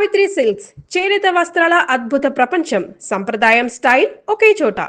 Savitri silks చేనేత వస్త్రాల అద్భుత ప్రపంచం. సంప్రదాయం స్టైల్ ఒకే చోట.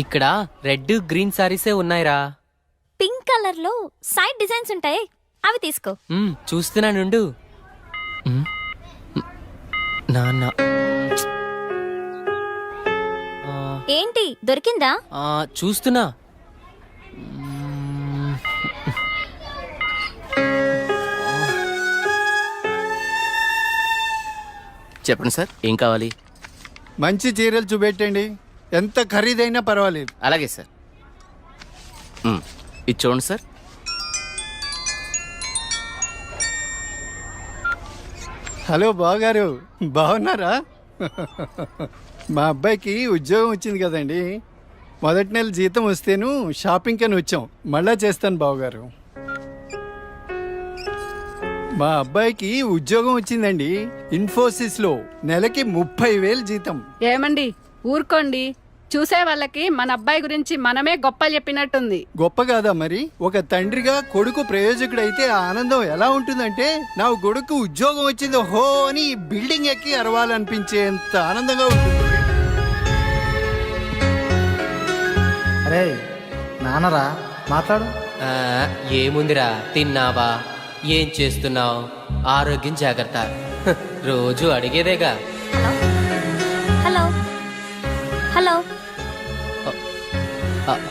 ఇక్కడ రెడ్ గ్రీన్ సారీసే ఉన్నాయిరా. పింక్ కలర్ లో సైడ్ డిజైన్స్ ఉంటాయి, అవి తీసుకో. చూస్తున్నానుండు. నాన్న ఏంటి దొరికిందా? చూస్తున్నా. చెప్పండి సార్, ఏం కావాలి? మంచి చీరలు చూపెట్టండి, ఎంత ఖరీదైనా పర్వాలేదు. అలాగే సార్. ఇది చూడండి సార్. హలో బావగారు, బాగున్నారా? మా అబ్బాయికి ఉద్యోగం వచ్చింది కదండి. మొదటి నెల జీతం వస్తేను షాపింగ్ అని వచ్చాం. మళ్ళా చేస్తాను బావగారు. మా అబ్బాయికి ఉద్యోగం వచ్చిందండి, ఇన్ఫోసిస్లో. నెలకి 30,000 జీతం. ఏమండి ఊరుకోండి, చూసే వాళ్ళకి మన అబ్బాయి గురించి మనమే గొప్ప చెప్పినట్టుంది. గొప్ప కాదా మరి? ఒక తండ్రిగా కొడుకు ప్రయోజకుడైతే ఆ ఆనందం ఎలా ఉంటుందంటే, నా కొడుకు ఉద్యోగం వచ్చింది హో అని బిల్డింగ్ ఎక్కి అరవాలనిపించేంత ఆనందంగా ఉంటుంది. అరే నాన్నరా, మాట్లాడు. ఏముందిరా, తిన్నావా, ఏం చేస్తున్నావు, ఆరోగ్యం జాగ్రత్త, రోజు అడిగేదేగా. హలో హలో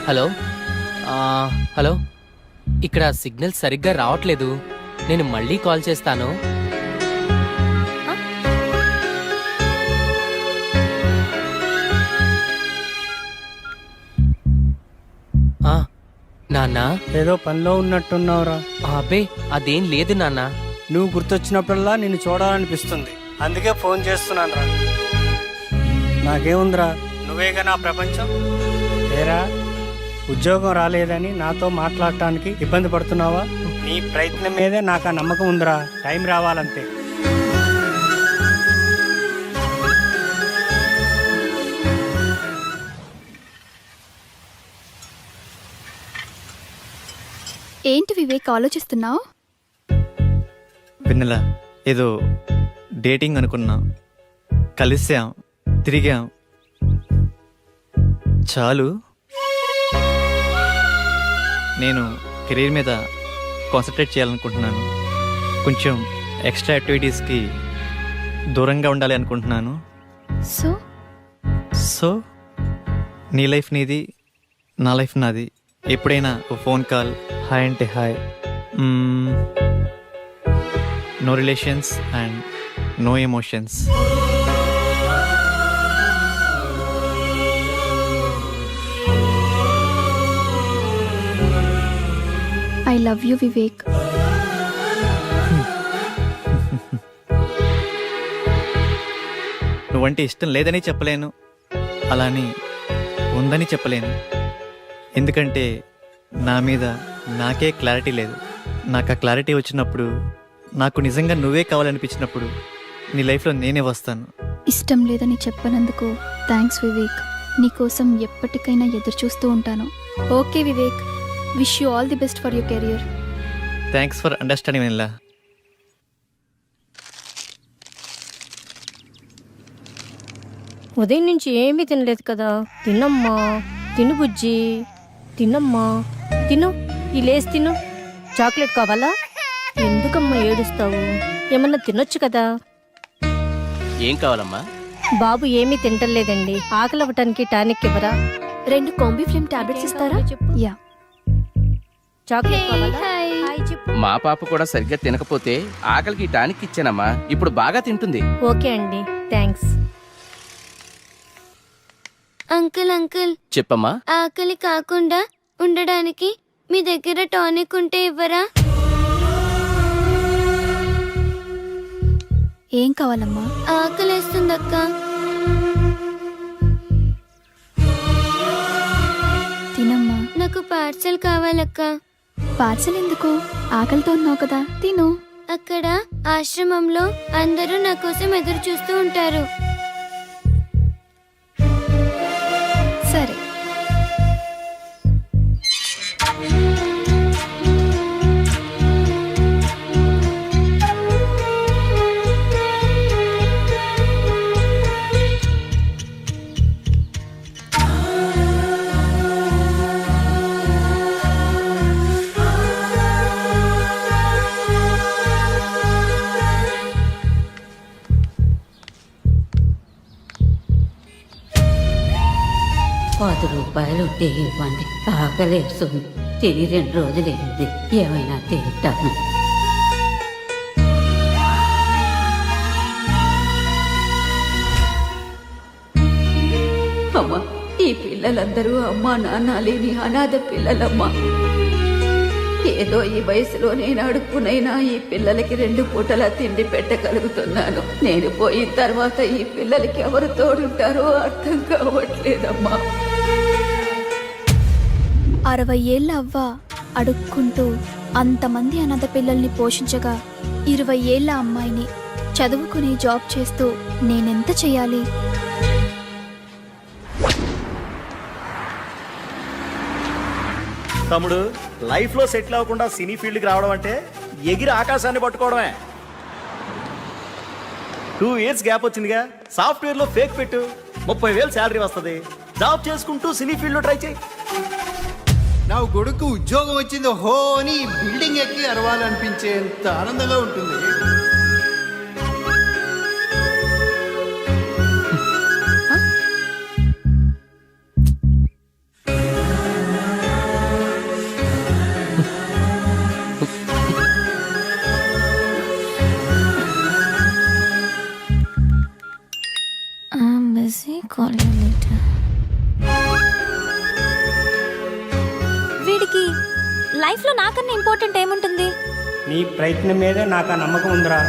హలో హలో, ఇక్కడ సిగ్నల్ సరిగ్గా రావట్లేదు. నేను మళ్ళీ కాల్ చేస్తాను. నాన్న, ఏదో పనిలో ఉన్నట్టున్నావురా. అబ్బే అదేం లేదు నాన్న. నువ్వు గుర్తొచ్చినప్పుడల్లా నిన్ను చూడాలనిపిస్తుంది, అందుకే ఫోన్ చేస్తున్నాను రా. నాకేముందిరా, నువ్వేగా నా ప్రపంచం. ఏరా, ఉద్యోగం రాలేదని నాతో మాట్లాడటానికి ఇబ్బంది పడుతున్నావా? నీ ప్రయత్నం మీదే నాకు ఆ నమ్మకం ఉందిరా. టైం రావాలంతే. ఏంటి వివేక్ ఆలోచిస్తున్నావు? వెన్నెల, ఏదో డేటింగ్ అనుకున్నా, కలిసాం, తిరిగాం, చాలు. నేను కెరీర్ మీద కాన్సన్ట్రేట్ చేయాలనుకుంటున్నాను. కొంచెం ఎక్స్ట్రా యాక్టివిటీస్కి దూరంగా ఉండాలి అనుకుంటున్నాను. సో నీ లైఫ్ నీది, నా లైఫ్ నాది. ఎప్పుడైనా ఓ ఫోన్ కాల్, హాయ్ అంటే hi. No relations and no emotions. I love you Vivek. నువ్వంటే ఇష్టం లేదని చెప్పలేను, అలాని ఉందని చెప్పలేను. ఎందుకంటే నా మీద నాకే క్లారిటీ లేదు. నాకు ఆ క్లారిటీ వచ్చినప్పుడు, నాకు నిజంగా నువ్వే కావాలనిపించినప్పుడు నీ లైఫ్లో నేనే వస్తాను. ఇష్టం లేదని చెప్పనందుకు థ్యాంక్స్ వివేక్. నీకోసం ఎప్పటికైనా ఎదురు చూస్తూ ఉంటాను. Okay Vivek, wish you all the best for your career. Thanks for understanding Vennela. ఉదయం నుంచి ఏమీ తినలేదు కదా. తినమ్మా, తిను బుజ్జి, తినమ్మా, తిను. ఈ లేసి తిను. చాక్లెట్ కావాలా? ఎందుకమ్మా ఏడుస్తావు? ఏమన్నా తినొచ్చు కదా. ఏం కావాలమ్మా? బాబు ఏమీ తింటలేదండి. ఆకలి అవ్వటానికి టానిక్ ఇవ్వరా? 2 కాంబిఫ్లేమ్ టాబ్లెట్స్ ఇస్తారా? యా. చాక్లెట్ కావాలా? హాయ్ చెప్పు. మా పాప కూడా సరిగ్గా తినకపోతే ఆకలికి టానిక్ ఇచ్చానమ్మా. ఇప్పుడు బాగా తింటుంది. ఓకే అండి, థ్యాంక్స్. అంకుల్ అంకుల్, చెప్పమ్మా. ఆకలి కాకుండా ఉండడానికి మీ దగ్గర టానిక్ ఉంటే ఇవ్వరా? ఏం కావాలమ్మా? ఆకలేస్తుందక్క. తినమ్మా. నాకు పార్సల్ కావాలక్క. పార్సల్ ఎందుకు? ఆకలితో ఉన్నావు కదా, తిను. అక్కడ ఆశ్రమంలో అందరూ నా కోసం ఎదురు చూస్తూ ఉంటారు. సరే. ₹10 టీ ఇవ్వండి. ఆకలేస్తుంది. తిని 2 రోజులైంది. ఏమైనా తింటాను. అమ్మా, ఈ పిల్లలందరూ అమ్మా నాన్న లేని అనాథ పిల్లలమ్మా. ఏదో ఈ వయసులో నేను అడుక్కునైనా ఈ పిల్లలకి 2 పూటలా తిండి పెట్టగలుగుతున్నాను. నేను పోయిన తర్వాత ఈ పిల్లలకి ఎవరు తోడుంటారో అర్థం కావట్లేదమ్మా. 60 ఏళ్ళ అవ్వ అడుక్కుంటూ అంతమంది అనాథ పిల్లల్ని పోషించగా 20 ఏళ్ళ అమ్మాయిని చదువుకుని జాబ్ చేస్తూ నేనెంత చేయాలి? తమ్ముడు, లైఫ్ లో సెటిల్ అవ్వకుండా సినీ ఫీల్డ్ కి రావడం అంటే ఎగిరి ఆకాశాన్ని పట్టుకోవడమే. 2 ఇయర్స్ గ్యాప్ వచ్చిందిగా. సాఫ్ట్వేర్ లో ఫేక్ పెట్టు, 30,000 శాలరీ వస్తుంది. జాబ్ చేసుకుంటూ సినీ ఫీల్డ్ లో ట్రై చేయి. నా కొడుకు ఉద్యోగం వచ్చింది హో అని బిల్డింగ్ ఎక్కి అరవాలనిపించేంత ఆనందంగా ఉంటుంది. వీడికి లైఫ్ లో నాకన్నా ఇంపార్టెంట్ ఏముంటుంది? నీ ప్రయత్నం మీదే నాకు ఆ నమ్మకం ఉందిరా.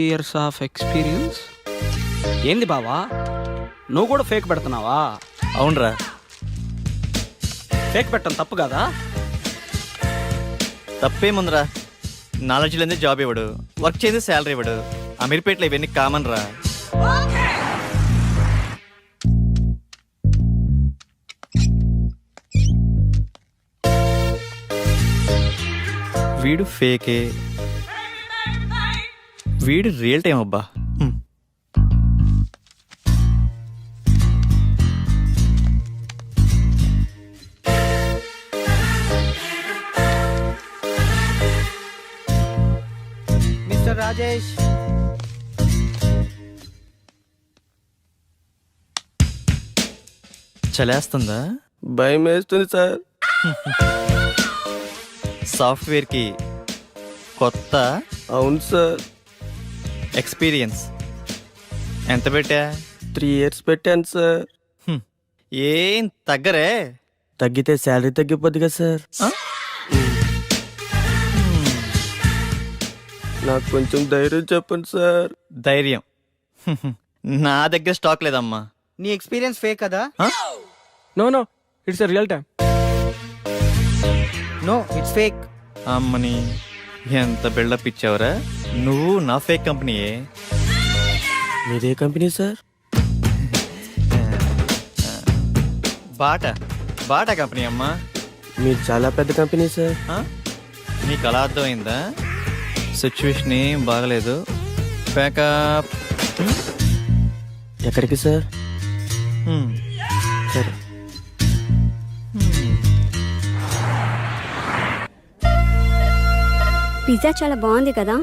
Years of experience. ఏంది బావా, నువ్వు కూడా ఫేక్ పెడుతున్నావా? అవునరా. ఫేక్ పెట్టడం తప్పు కదా? తప్పేముందిరా, నాలెడ్జ్ లేదే జాబ్ ఇవ్వడు, వర్క్ చేస్తే శాలరీ ఇవ్వడు. అమీర్పేటలో ఇవన్నీ కామన్ రా. వీడు ఫేకే, వీడు రియల్ టైం అబ్బా. రాజేష్. చలేస్తుందా? భయం వేస్తుంది సార్. సాఫ్ట్వేర్కి కొత్త. అవును సార్. ఎక్స్పీరియన్స్ ఎంత పెట్టా? 3 years పెట్టాను సార్. ఏం తగ్గరే? తగ్గితే శాలరీ తగ్గిపోద్ది కదా సార్. నాకు కొంచెం ధైర్యం చెప్పండి సార్. ధైర్యం నా దగ్గర స్టాక్ లేదమ్మా. నీ ఎక్స్పీరియన్స్ ఫేక్ కదా? No it's real time. No it's fake. అమ్మని ఎంత బిల్డప్ ఇచ్చావురా. నువ్వు నా ఫేక్ కంపెనీయే. మీదే కంపెనీ సార్? బాటా కంపెనీ అమ్మా. మీరు చాలా పెద్ద కంపెనీ సార్. నీకు అలా అర్థమైందా? సిచ్యువేషన్ ఏం బాగలేదు. ప్యాకప్. ఎక్కడికి సార్? సరే. పిజ్జా చాలా బాగుంది కదా?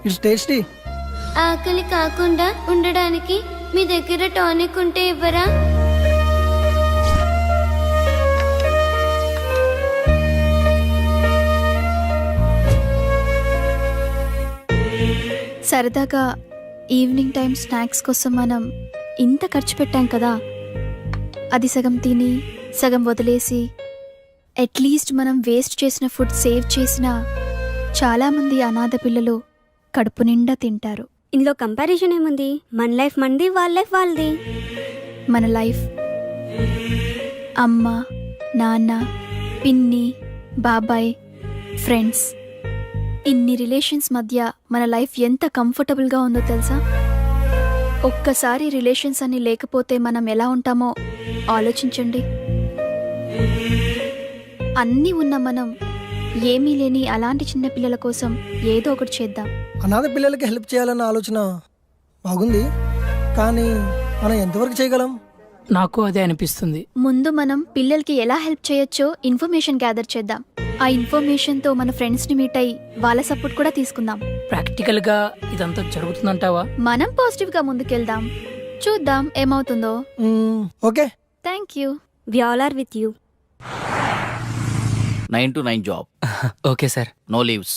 It's tasty. ఆకలి కాకుండా ఉండడానికి మీ దగ్గర టానిక్ ఉంటే ఇవ్వరా? సరదాగా ఈవినింగ్ టైం స్నాక్స్ కోసం మనం ఇంత ఖర్చు పెట్టాం కదా, అది సగం తిని సగం వదిలేసి అట్లీస్ట్ మనం వేస్ట్ చేసిన ఫుడ్ సేవ్ చేసిన చాలామంది అనాథ పిల్లలు కడుపు నిండా తింటారు. ఇందులో కంపారిజన్ ఏముంది? మన లైఫ్ మనది, వాళ్ళ లైఫ్ వాళ్ళది. మన లైఫ్ అమ్మ, నాన్న, పిన్ని, బాబాయ్, ఫ్రెండ్స్, ఇన్ని రిలేషన్స్ మధ్య మన లైఫ్ ఎంత కంఫర్టబుల్గా ఉందో తెలుసా? ఒక్కసారి రిలేషన్స్ అన్ని లేకపోతే మనం ఎలా ఉంటామో ఆలోచించండి. అన్నీ ఉన్న మనం ఏమీ లేని అలాంటి చిన్న పిల్లల కోసం ఏదో ఒకటి చేద్దాం. అనాథ పిల్లలకి హెల్ప్ చేయాలన్న ఆలోచన బాగుంది, కానీ మనం ఎంతవరకు చేయగలం? నాకు అదే అనిపిస్తుంది. ముందు మనం పిల్లలకి ఎలా హెల్ప్ చేయొచ్చో ఇన్ఫర్మేషన్ గ్యాదర్ చేద్దాం. ఆ ఇన్ఫర్మేషన్తో మన ఫ్రెండ్స్ని మీట్ అయ్యి వాళ్ళ సపోర్ట్ కూడా తీసుకుందాం. ప్రాక్టికల్ గా ఇదంతా జరుగుతుందంటావా? మనం పాజిటివ్గా ముందుకెళ్దాం, చూద్దాం ఏమవుతుందో. Okay, thank you. We all are with you. 9 to 9 job. Okay sir. No leaves.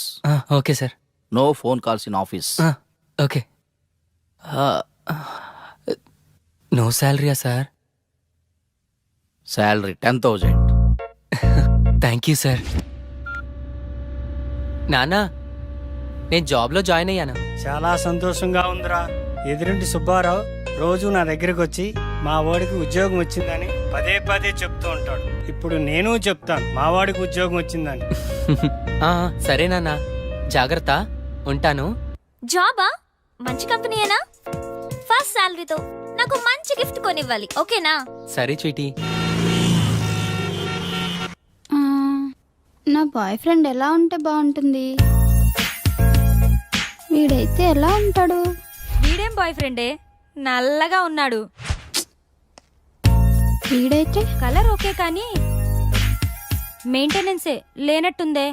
Okay sir. No phone calls in office. Okay. No శాలరీయా sir? Salary 10,000. Thank you sir. నానా, నేను జాబ్లో జాయిన్ అయ్యాను. చాలా సంతోషంగా ఉందిరా. ఎదురింటి సుబ్బారావు రోజు నా దగ్గరికి వచ్చి మా వాడికి ఉద్యోగం వచ్చిందని పదే పదే చెప్తూ ఉంటాడు. ఇప్పుడు నేను చెప్తాను మా వాడికి ఉద్యోగం వచ్చిందని. సరే నాన్న, జాగ్రత్త, ఉంటాను. జాబా? మంచి కంపెనీయేనా? ఫస్ట్ శాలరీతో నాకు మంచి గిఫ్ట్ కొనివ్వాలి, ఓకేనా? సరే చీటీ. నా బాయ్ ఫ్రెండ్ ఎలా ఉంటే బాగుంటుంది? వీడైతే ఎలా ఉంటాడు? వీడేం బాయ్ ఫ్రెండే, నల్లగా ఉన్నాడు. వీడైతే కలర్ ఓకే కానీ మెయింటెనెన్సే లేనట్టుందే.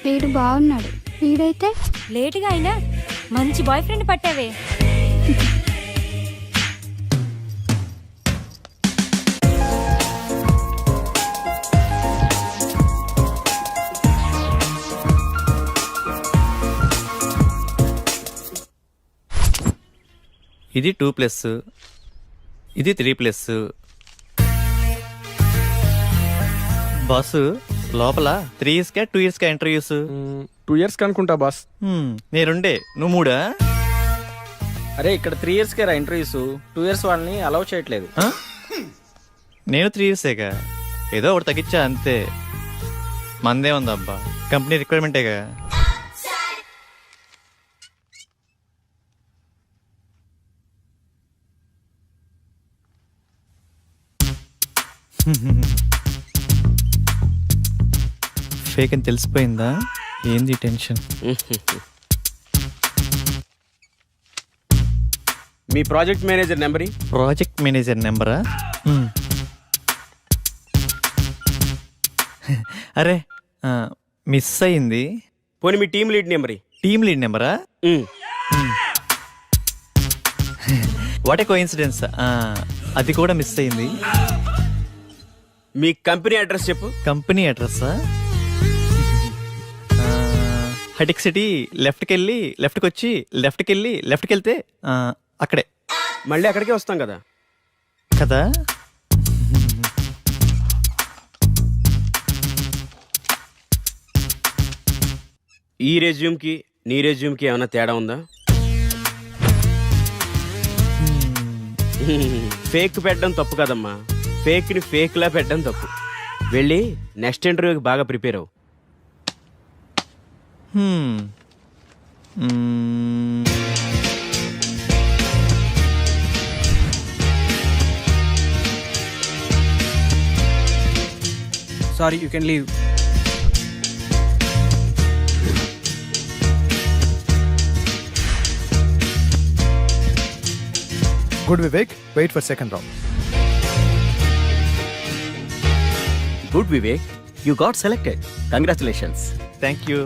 వీడు బాగున్నాడు. వీడైతే లేటుగా అయినా మంచి బాయ్ ఫ్రెండ్ పట్టావే. ఇది 2+, ఇది 3+. బాసు లోపల 3 yearsకా 2 yearsకా ఇంటర్వ్యూస్? 2 years అనుకుంటా బాస్. నేనుండే నువ్వు 3? అరే ఇక్కడ 3 yearsకే రా ఇంటర్వ్యూస్. 2 years వాళ్ళని అలౌ చేయట్లేదు. నేను 3 yearsేగా, ఏదో ఒకటి తగ్గించా అంతే. మందే ఉందబ్బా, కంపెనీ రిక్వైర్మెంటేగా. ఫేక్ అని తెలిసిపోయిందా? ఏంది టెన్షన్? మీ project manager number? Project manager నెంబరా? అరే మిస్ అయింది. పోనీ మీ team lead number team lead నెంబరా? What a coincidence. అది కూడా మిస్ అయింది. మీ కంపెనీ అడ్రస్ చెప్పు. కంపెనీ అడ్రస్సా? హటిక్ సిటీ లెఫ్ట్కి వెళ్ళి లెఫ్ట్కి వచ్చి లెఫ్ట్కి వెళ్ళి లెఫ్ట్కి వెళ్తే అక్కడే. మళ్ళీ అక్కడికే వస్తాం కదా. కదా. ఈ రెజ్యూమ్కి నీ రెజ్యూమ్కి ఏమైనా తేడా ఉందా? ఫేక్ పెట్టడం తప్పు కదమ్మా, ఫేక్ని ఫేక్లా పెట్టడం తప్పు. వెళ్ళి నెక్స్ట్ ఇంటర్వ్యూకి బాగా ప్రిపేర్ అవ్వు. Sorry, you can leave. Good Vivek, wait for second round. Good Vivek, you got selected. Congratulations. Thank you.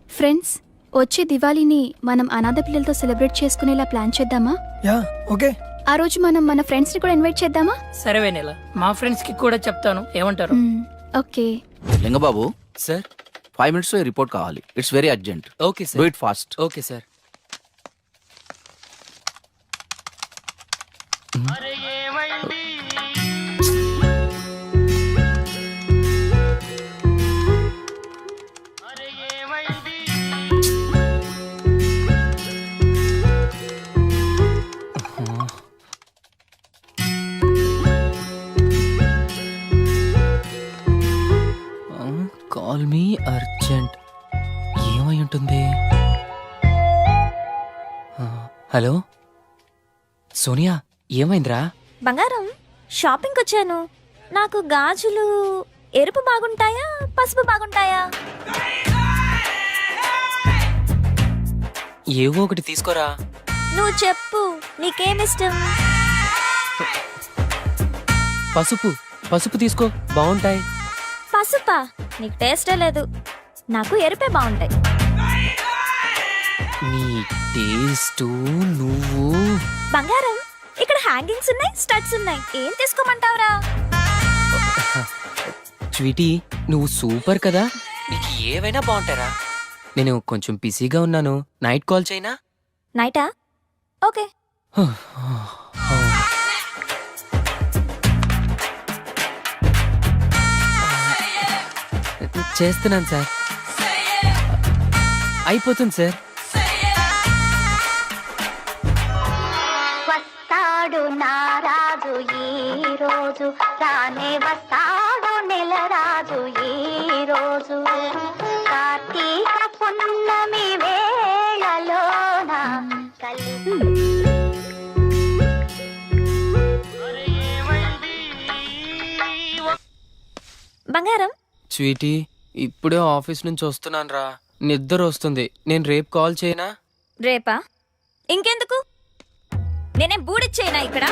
Friends, వచ్చే దివాళీని మనం అనాథ పిల్లలతో సెలబ్రేట్ చేసుకునేలా ప్లాన్ చేద్దామా? Yeah, okay. ఆ రోజు మనం మన ఫ్రెండ్స్ ని కూడా ఇన్వైట్ చేద్దామా? సరే వెనెల, మా ఫ్రెండ్స్ కి కూడా చెప్తాను, ఏమంటారు? Okay. Lingababu, sir 5 minutes report కావాలి. It's very urgent. Okay do sir. It fast. Okay sir. Call me urgent. ఏమై ఉంటుంది? హలో సోనియా, ఏమైందిరా? బంగారం, షాపింగ్కి వచ్చాను. నాకు గాజులు ఎరుపు బాగుంటాయా పసుపు బాగుంటాయా? ఏవో ఒకటి తీసుకోరా. నువ్వు చెప్పు, నీకేమిష్టం? పసుపు పసుపు తీసుకో, బాగుంటాయి. పసుపా? నీకు టేస్టే లేదు. నాకు ఎరుపే బాగుంటాయి. నీ టేస్ట్ నువ్వు. బంగారం, ఇక్కడ హ్యాంగింగ్స్ ఉన్నాయి, స్టడ్స్ ఉన్నాయి. ఏం తీసుకోమంటావురా? స్వీటీ, నువ్వు సూపర్ కదా, నీకు ఏవైనా బాగుంటారా. నేను కొంచెం బిజీగా ఉన్నాను, నైట్ కాల్ చేయనా? నైటా? ఓకే. చేస్తున్నాను సార్. అయిపోతుంది సార్. వస్తాడు నారాజు ఈ రోజు, రానే వస్తాడు నెల రాజు ఈ రోజు. కార్తీక పున్నమి వేళలోన బంగారం. స్వీటీ, ఇప్పుడే ఆఫీస్ నుంచి వస్తున్నాను రా, నిద్ర వస్తుంది. నేను రేపు కాల్ చేయనా? రేపా? ఇంకెందుకు? నేనేం బూడిచ్చేనా ఇక్కడ?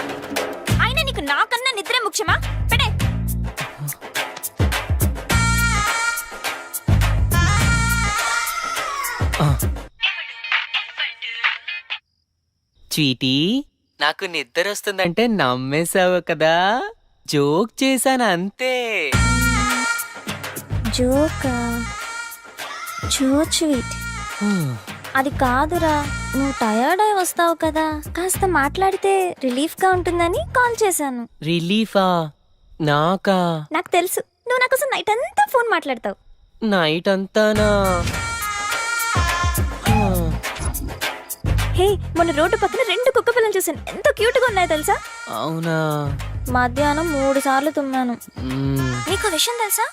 అయినా నీకు నాకన్నా నిద్రే ముఖ్యమా? పెడే. స్వీటీ, నాకు నిద్ర వస్తుందంటే నమ్మేశావు కదా, జోక్ చేశాను అంతే. జోకా? So sweet. అది కాదురా, నువ్వు టయర్డ్ అయి వస్తావు కదా, కాస్త మాట్లాడితే రిలీఫ్ గా ఉంటుందని కాల్ చేశాను. రిలీఫా? నాకా? నాకు తెలుసు, నువ్వు నా కోసం నైట్ అంతా ఫోన్ మాట్లాడతావు. నైట్ అంతానా? హే, మొన్న రోడ్డు పక్కన 2 కుక్క పిల్లలు చూసాను, ఎంత క్యూట్ గా ఉన్నాయో తెలుసా? అవునా? మధ్యాహ్నం 3 సార్లు తుమ్మాను. నీకు విషయం తెలుసా?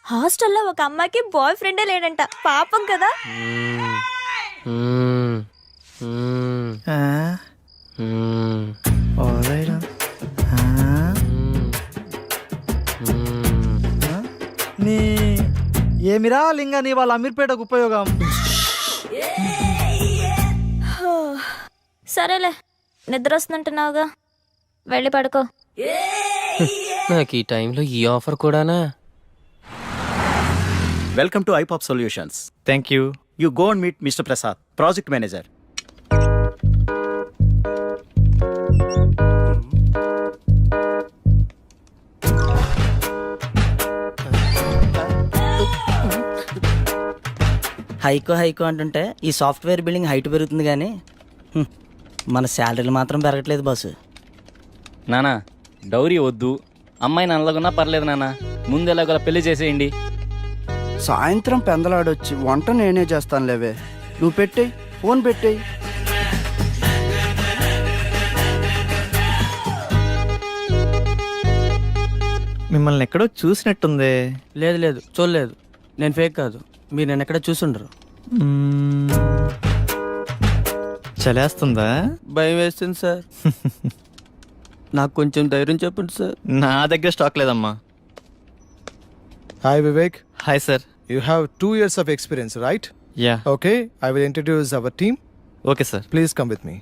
హాస్టల్లో ఒక అమ్మాయికి బాయ్ ఫ్రెండే లేడంట. పాపం కదా. ఏమిరా లింగా నీ వాళ్ళ అమీర్పేటకు ఉపయోగం? సరేలే, నిద్ర వస్తుందంటున్నావుగా, వెళ్ళి పడుకో. నాకు ఈ టైంలో ఈ ఆఫర్ కూడానా? వెల్కమ్ టు ఐపాప్ solutions. Thank you. You go and meet mister Prasad, project manager. హైకో అంటుంటే ఈ సాఫ్ట్వేర్ బిల్డింగ్ హైట్ పెరుగుతుంది కానీ మన శాలరీలు మాత్రం పెరగట్లేదు బాసు. నానా డౌరీ వద్దు, అమ్మాయి నల్లగున్నా పర్లేదు నాన్న, ముందు ఎలాగోలా పెళ్లి చేసేయండి. సాయంత్రం పెందలాడొచ్చి వంట నేనే చేస్తాను లేవే, నువ్వు పెట్టేయి, ఫోన్ పెట్టేయి. మిమ్మల్ని ఎక్కడో చూసినట్టుంది. లేదు చూడలేదు, నేను ఫేక్ కాదు, మీరు నేను ఎక్కడ చూసుండరు. మ్మ్. చలేస్తుందా? భయం వేస్తుంది సార్. నాకు కొంచెం ధైర్యం చెప్పండి సార్. నా దగ్గర స్టాక్ లేదమ్మా. Hi Vivek, hi sir. You have 2 years of experience, right? Yeah. Okay, I will introduce our team. Okay sir. Please come with me.